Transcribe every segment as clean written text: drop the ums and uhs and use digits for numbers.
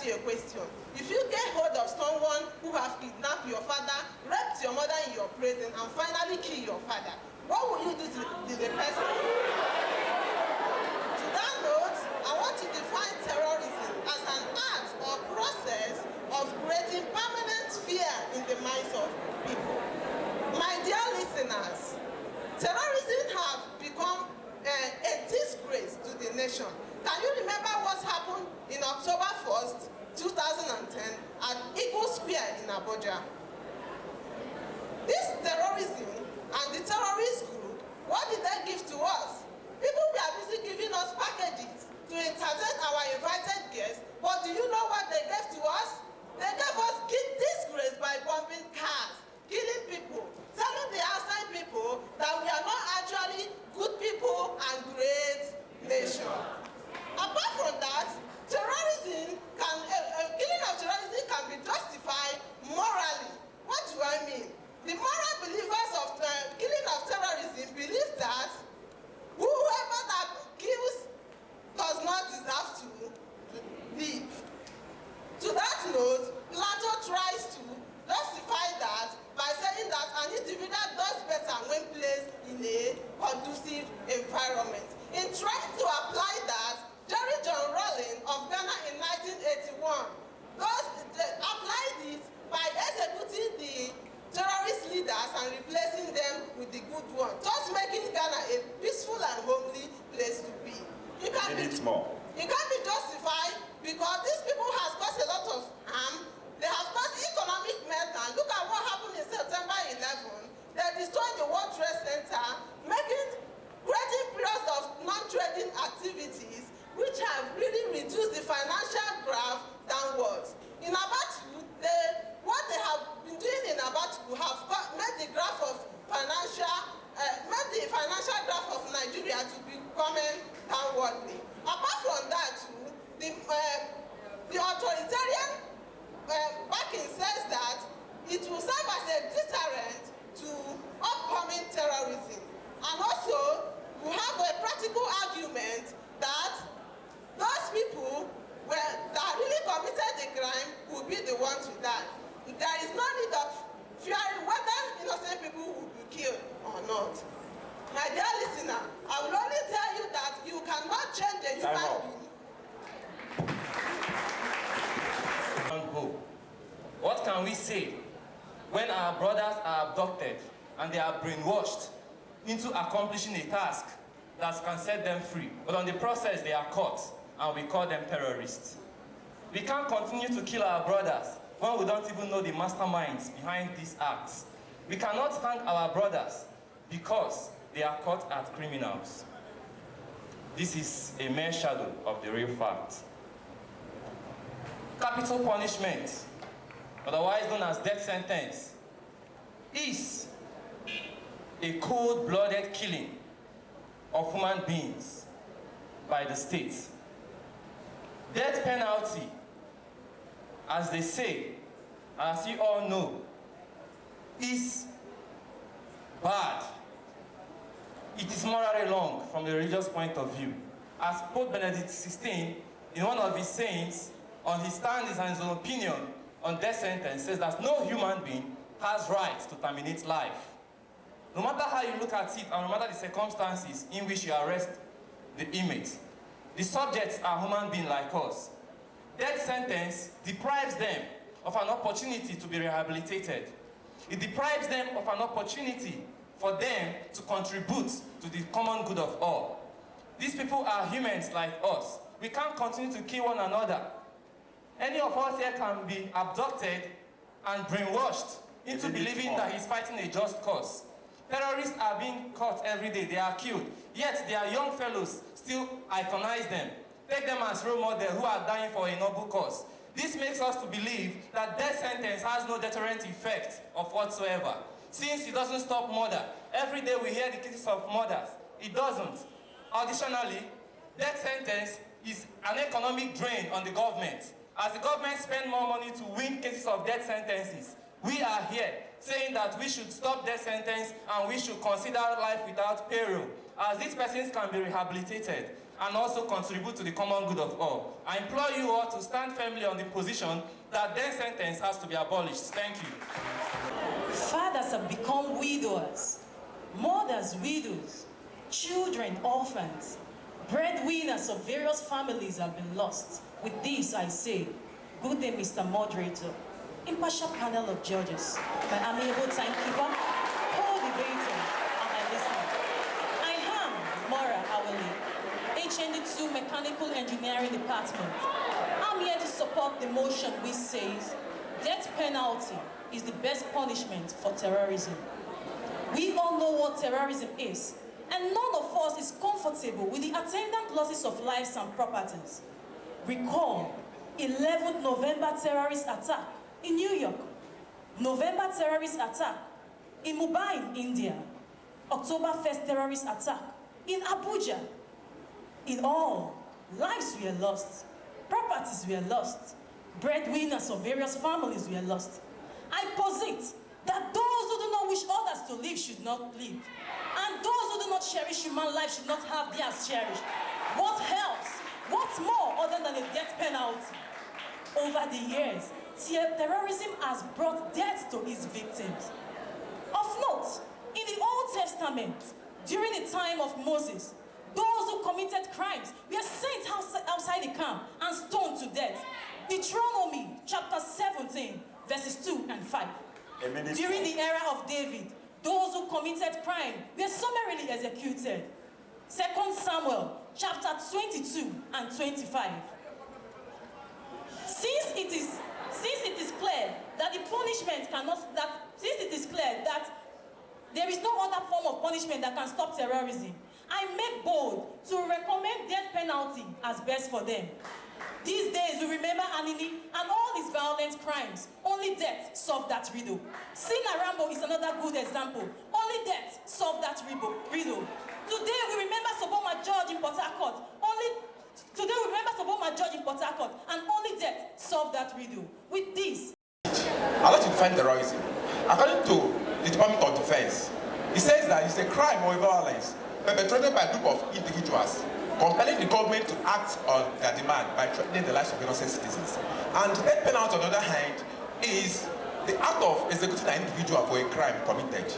you a question. If you get hold of someone who has kidnapped your father, raped your mother in your prison, and finally kill your father, what will you do to the person? To that note, I want to define terrorism as an act or process of creating permanent fear in the minds of people. My dear listeners, terrorism has become a disgrace to the nation. Can you remember what happened in October 1st, 2010 at Eagle Square in Abuja? This terrorism and the terrorist group, what did they give to us? People were busy giving us packages to entertain our invited guests, but do you know what they gave to us? They gave us disgrace by bombing cars, killing people, telling the outside people that we are not actually good people and great nation. Apart from that, terrorism can, killing of terrorism can be justified morally. What do I mean? The moral believers of killing of terrorism believe that whoever that kills does not deserve to live. To that note, Plato tries to justify that by saying that an individual does better when placed in a conducive environment. In trying to apply that, Jerry John Rawlings of Ghana in 1981 applied it by executing the terrorist leaders and replacing them with the good ones, thus making Ghana a peaceful and homely place to be. It can't be justified because these people have caused a lot of harm. They have caused economic meltdown. Look at what happened in September 11. They destroyed the World Trade Center, creating periods of non-trading activities, which have really reduced the financial graph downwards. In Abatu, what they have been doing in Abatu have made the graph of made the financial graph of Nigeria to be coming downwardly. Apart from that, the authoritarian backing says that it will serve as a deterrent to upcoming terrorism. And also, we have a practical argument that those people that really committed the crime will be the ones to die. There is no need of fearing whether innocent people will be killed or not. My dear listener, I will only tell you that you cannot change a human being. What can we say when our brothers are abducted and they are brainwashed into accomplishing a task that can set them free, but on the process they are caught and we call them terrorists? We can't continue to kill our brothers when we don't even know the masterminds behind these acts. We cannot hang our brothers because they are caught as criminals. This is a mere shadow of the real fact. Capital punishment, otherwise known as death sentence, is a cold-blooded killing of human beings by the state. Death penalty, as they say, as you all know, is bad. It is morally wrong from a religious point of view. As Pope Benedict XVI, in one of his sayings, on his standings and his own opinion on death sentence, says that no human being has right to terminate life. No matter how you look at it, and no matter the circumstances in which you arrest the inmate, the subjects are human beings like us. Death sentence deprives them of an opportunity to be rehabilitated. It deprives them of an opportunity for them to contribute to the common good of all. These people are humans like us. We can't continue to kill one another. Any of us here can be abducted and brainwashed into believing that he's fighting a just cause. Terrorists are being caught every day, they are killed. Yet their young fellows still iconize them, take them as role models who are dying for a noble cause. This makes us to believe that death sentence has no deterrent effect of whatsoever. Since it doesn't stop murder, every day we hear the cases of murders. It doesn't. Additionally, death sentence is an economic drain on the government. As the government spends more money to win cases of death sentences, we are here saying that we should stop death sentence and we should consider life without peril, as these persons can be rehabilitated. and also contribute to the common good of all. I implore you all to stand firmly on the position that death sentence has to be abolished. Thank you. Fathers have become widowers, mothers widows, children orphans, breadwinners of various families have been lost. With this I say, good day, Mr. Moderator, impartial panel of judges, my amiable timekeeper, co-debater, and my listener. I am Mora Awale, HND2 Mechanical Engineering Department. I'm here to support the motion which says death penalty is the best punishment for terrorism. We all know what terrorism is, and none of us is comfortable with the attendant losses of lives and properties. Recall 11th November terrorist attack in New York, November terrorist attack in Mumbai in India, October 1st terrorist attack in Abuja. In all, lives were lost, properties were lost, breadwinners of various families were lost. I posit that those who do not wish others to live should not live, and those who do not cherish human life should not have theirs cherished. What else? What more other than a death penalty? Over the years, terrorism has brought death to its victims. Of note, in the Old Testament, during the time of Moses, those who committed crimes were sent outside the camp and stoned to death. Deuteronomy chapter 17, verses 2 and 5. During the era of David, those who committed crime were summarily executed. 2 Samuel chapter 22 and 25. Since it is clear that the punishment since it is clear that there is no other form of punishment that can stop terrorism, I make bold to recommend death penalty as best for them. These days we remember Anini and all his violent crimes. Only death solved that riddle. Sina Rambo is another good example. Only death solved that riddle. Today we remember Soboma George in Port Harcourt. And only death solved that riddle. With this, I'd like to define terrorism. According to the Department of Defense, it says that it's a crime or a violence perpetrated by a group of individuals compelling the government to act on their demand by threatening the lives of innocent citizens. And death penalty, on the other hand, is the act of executing an individual for a crime committed.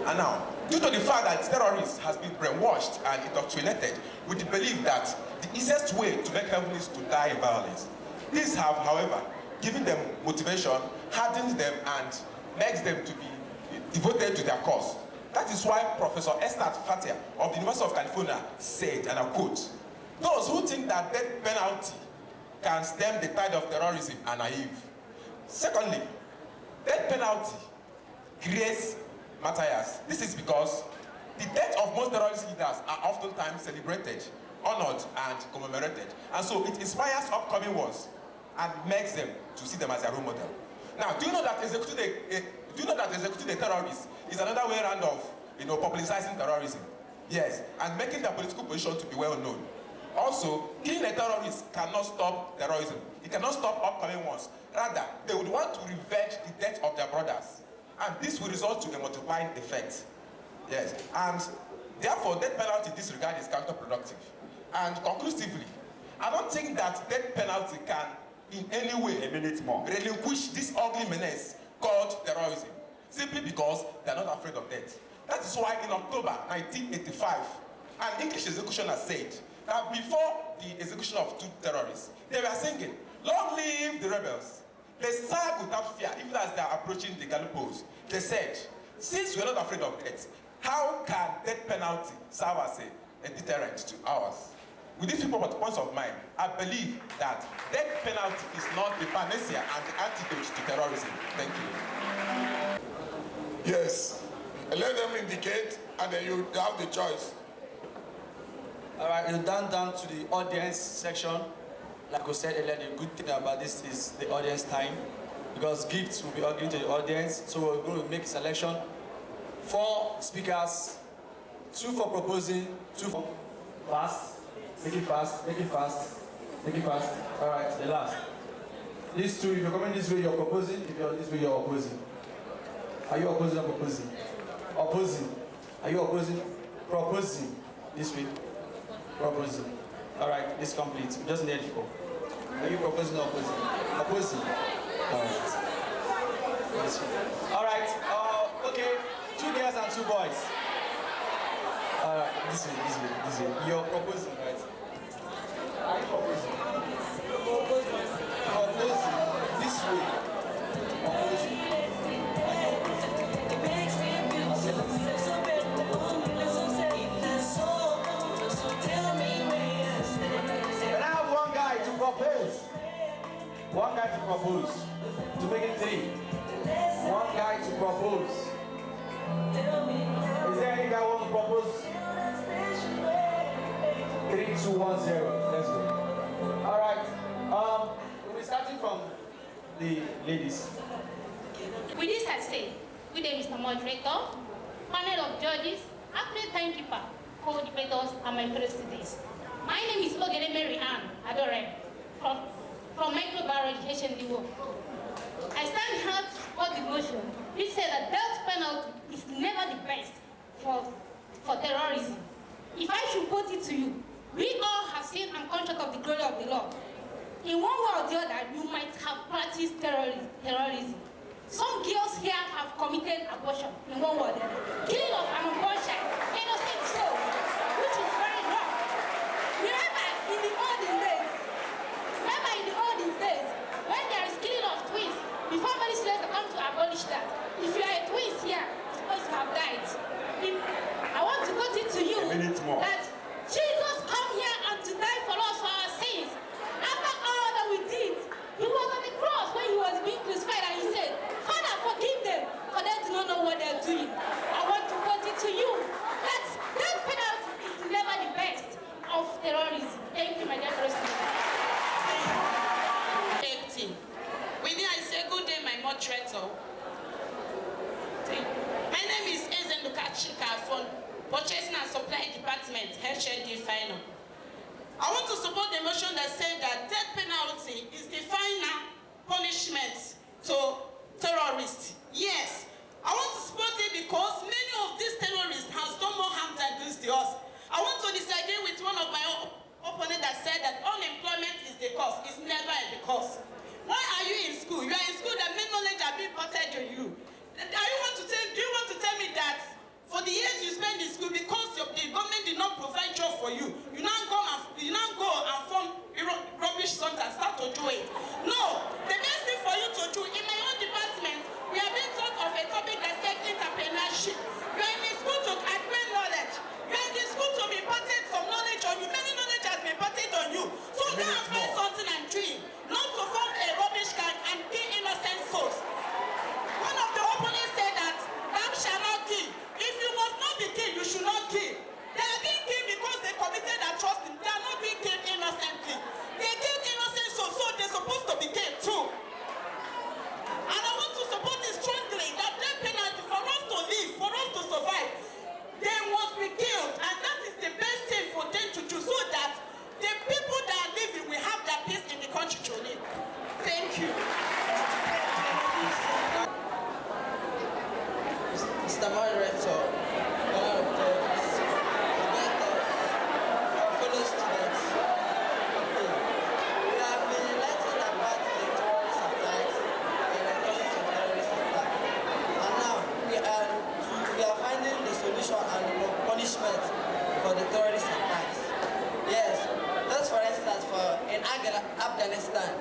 And now, due to the fact that terrorists has been brainwashed and indoctrinated with the belief that the easiest way to make heaven is to die in violence, these have, however, given them motivation, hardened them, and makes them to be devoted to their cause. That is why Professor Estat Fatia of the University of California said, and I quote, "Those who think that death penalty can stem the tide of terrorism are naive." Secondly, death penalty creates martyrs. This is because the death of most terrorist leaders are oftentimes celebrated, honored, and commemorated. And so it inspires upcoming ones and makes them to see them as a role model. Now, do you know that executing a terrorist is another way around of, publicizing terrorism? Yes, and making their political position to be well known. Also, killing a terrorist cannot stop terrorism. It cannot stop upcoming ones. Rather, they would want to revenge the death of their brothers. And this will result to a multiplying effect. Yes, and therefore, death penalty in this regard is counterproductive. And conclusively, I don't think that death penalty can in any way relinquish this ugly menace called terrorism, simply because they're not afraid of death. That is why in October 1985, an English executioner said that before the execution of 2 terrorists, they were singing, "Long live the rebels." They sang without fear, even as they are approaching the gallows. They said, "Since we're not afraid of death, how can death penalty serve as a deterrent to ours?" With these people points of mind, I believe that death penalty is not the panacea and the antidote to terrorism. Thank you. Yes. Let them indicate, and then you have the choice. All right, you down to the audience section. Like we said earlier, the good thing about this is the audience time, because gifts will be given to the audience. So we're going to make a selection. 4 speakers, 2 for proposing, 2 for fast. Make it fast, make it fast, make it fast. All right, the last. These 2, if you're coming this way, you're proposing. If you're this way, you're opposing. Are you opposing or proposing? Opposing. Are you opposing? Proposing. This way. Proposing. All right, this is complete. We just need 4. Are you proposing or opposing? Opposing. All right. All right. Okay. 2 girls and 2 boys. All right. This way. You're proposing, right? Are you proposing? Proposing. This way. Opposing. One guy to propose, to make it 3. One guy to propose. Is there any guy who wants to propose? 3, 2, 1, 0. Let's go. All right. We'll be starting from the ladies. With this I say, good day, Mr. Moderator, panel of judges, acting timekeeper, co-debaters, and my fellow students. My name is Ogede Mary Ann Adore from Microbiology HND. I stand here to support the motion which says that death penalty is never the best for terrorism. If I should put it to you, we all have seen and conscious of the glory of the law. In one way or the other, you might have practiced terrorism. Some girls here have committed abortion in one way or the other. Killing of an unborn child, innocent soul, which is very wrong. Remember in the olden days, when there is killing of twins, before many slaves come to abolish that, if you are a twins here, you're supposed to have died. I want to put it to you that Jesus come here and to die for us for our sins. After all that we did, he was on the cross when he was being crucified and he said, Father, forgive them, for they do not know what they're doing. I want to put it to you that death penalty is never the best of terrorism. Thank you, my dear President. Winnie, I say good day, my moderator. My name is Ezen Lukachika from Purchasing and Supply Department, HND Final. I want to support the motion that says that death penalty is the final punishment to terrorists. Yes, I want to support it because many of these terrorists have done more harm than good to us. I want to disagree with one of my opponents that said that unemployment is the cause. It's never the cause. Why are you in school? You are in school that many knowledge are being imparted on you. Do you want to tell me that for the years you spend in school, because the government did not provide job for you, you now go and form rubbish songs and start to do it? No, the best thing for you to do, in my own department, we are being taught of a topic that says entrepreneurship. You are in the school to acquire knowledge. You are in the school to be imparted some knowledge on you. Many knowledge has been imparted on you. So go and find something and dream. Not to form a rubbish can and kill innocent souls. One of the opponents said that thou shall not kill. If you must not be killed, you should not kill. They are being killed because they committed atrocity. They are not being killed innocently. They killed innocent souls, so they're supposed to be killed too. And I want to support it strongly that death penalty for us to live, for us to survive, they must be killed, and that is the best thing for them to do, so that the people that are living will have their peace in the country to live. Thank you. Mr. Moderator, our fellow students, we have been enlightened about the terrorist attacks and the causes of terrorist attacks. And now we are finding the solution and the punishment for the terrorist attacks. Yes, just for instance, in Afghanistan,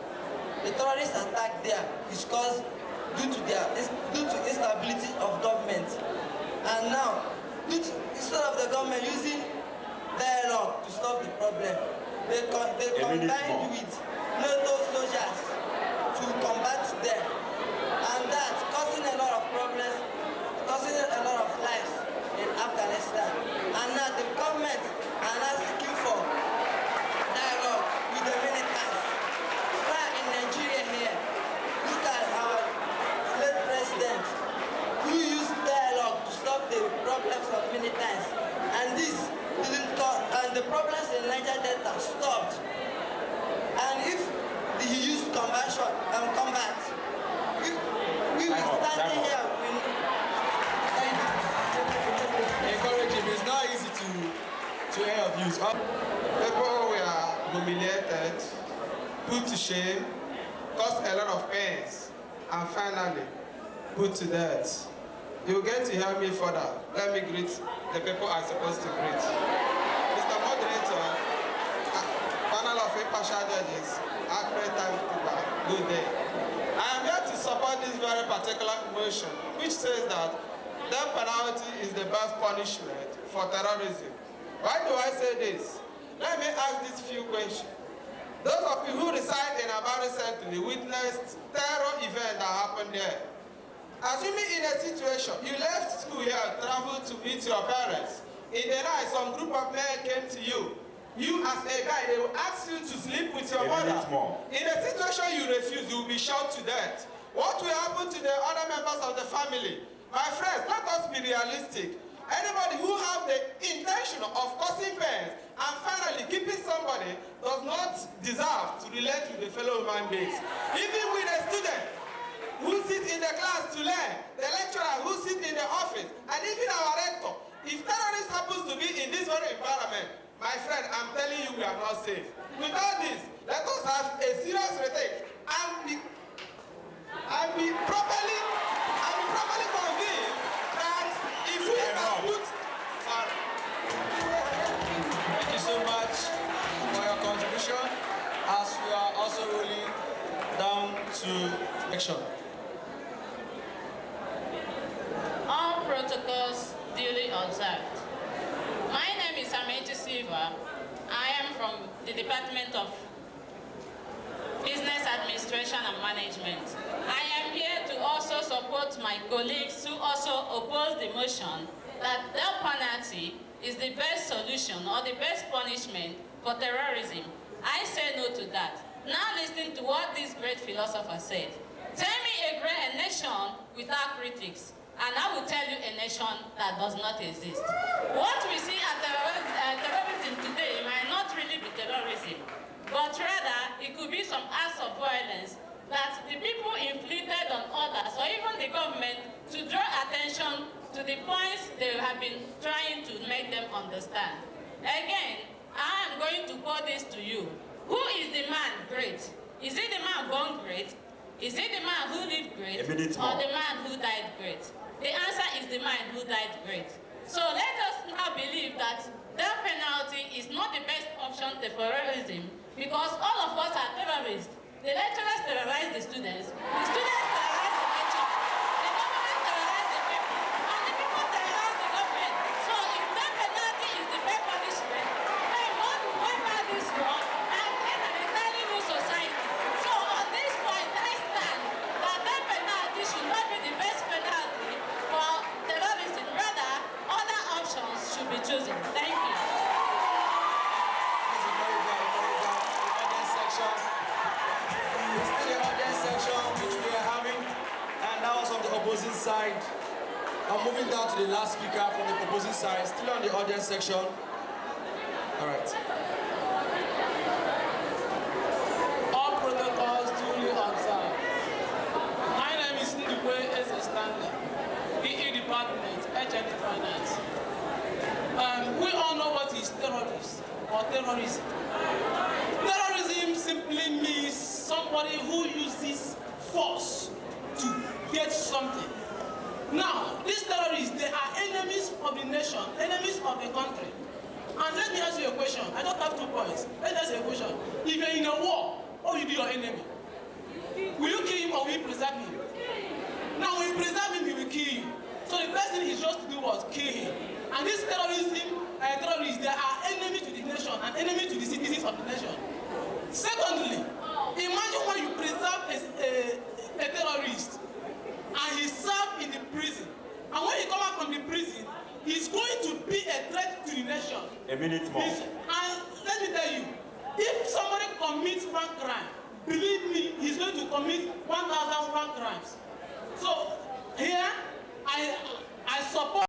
the terrorist attack there is caused due to instability of government. And now, instead of the government using dialogue to solve the problem, they combined with NATO soldiers to combat them. And that causing a lot of problems, causing a lot of lives in Afghanistan. And now the government are now seeking for dialogue with the militants. Right in Nigeria here, look at our late president who used dialogue to stop the problems of militants. And this didn't cause, and the problems in Niger Delta stopped. And if he used combat, we will stand here. Encourage him. It's not easy to hear of views. People, we are humiliated, put to shame, caused a lot of pains, and finally put to death. You will get to hear me further. Let me greet the people I'm supposed to greet. Mr. Moderator, panel of impartial judges, accurate timekeeper, good day. I am here to support this very particular motion, which says that death penalty is the best punishment for terrorism. Why do I say this? Let me ask these few questions. Those of you who reside in Aba recently witnessed terror event that happened there. Assuming in a situation, you left school here, traveled to meet your parents. In the night, some group of men came to you. You as a guy, they will ask you to sleep with your mother. In a situation you refuse, you will be shot to death. What will happen to the other members of the family? My friends, let us be realistic. Anybody who has the intention of causing pain and finally keeping somebody does not deserve to relate with the fellow human beings. Even with a student who sits in the class to learn, the lecturer who sits in the office, and even our rector, if terrorist happens to be in this very environment, my friend, I'm telling you, we are not safe. Without this, let us have a serious retake and be properly convinced that if we can put Thank you so much for your contribution as we are also rolling down to action. All protocols duly observed. My name is Amechi Silva. I am from the Department of Business Administration and Management. I am here to also support my colleagues who also oppose the motion that death penalty is the best solution or the best punishment for terrorism. I say no to that. Now listen to what this great philosopher said. Tell me a nation without critics, and I will tell you a nation that does not exist. What we see as terrorism today might not really be terrorism, but rather it could be some acts of violence that the people inflicted on others or even the government to draw attention to the points they have been trying to make them understand. Again, I am going to put this to you. Who is the man great? Is it the man born great? Is it the man who lived great? Or the man who died great? The answer is the man who died great. So let us now believe that death penalty is not the best option to terrorism, because all of us are terrorists. The lecturers terrorize the students terrorize the lecturers, the government terrorize the people, and the people terrorize the government. So if death penalty is the best punishment, then one wipe out this world and get an entirely new society. So on this point, I stand that death penalty should not be the best penalty for terrorism. Rather, other options should be chosen. Thank you. Opposing side. I'm moving down to the last speaker from the opposing side, still on the audience section. All right. All protocols duly observed. My name is Ndukwe S. Stanley, PE Department, HND Finance. We all know what is terrorism or terrorism. Terrorism simply means somebody who uses force to get something. Now, these terrorists, they are enemies of the nation, enemies of the country. And let me ask you a question. I just have 2 points. Let me ask you a question. If you're in a war, what will you do your enemy? Will you kill him or will you preserve him? Now, when you preserve him, he will kill you. So the best thing is just to do was kill him. And these terrorists, they are enemies to the nation and enemies to the citizens of the nation. Secondly, imagine when you preserve a terrorist and he served in the prison. And when he comes out from the prison, he's going to be a threat to the nation. A minute more. And let me tell you, if somebody commits one crime, believe me, he's going to commit 1,001 crimes. So here, I support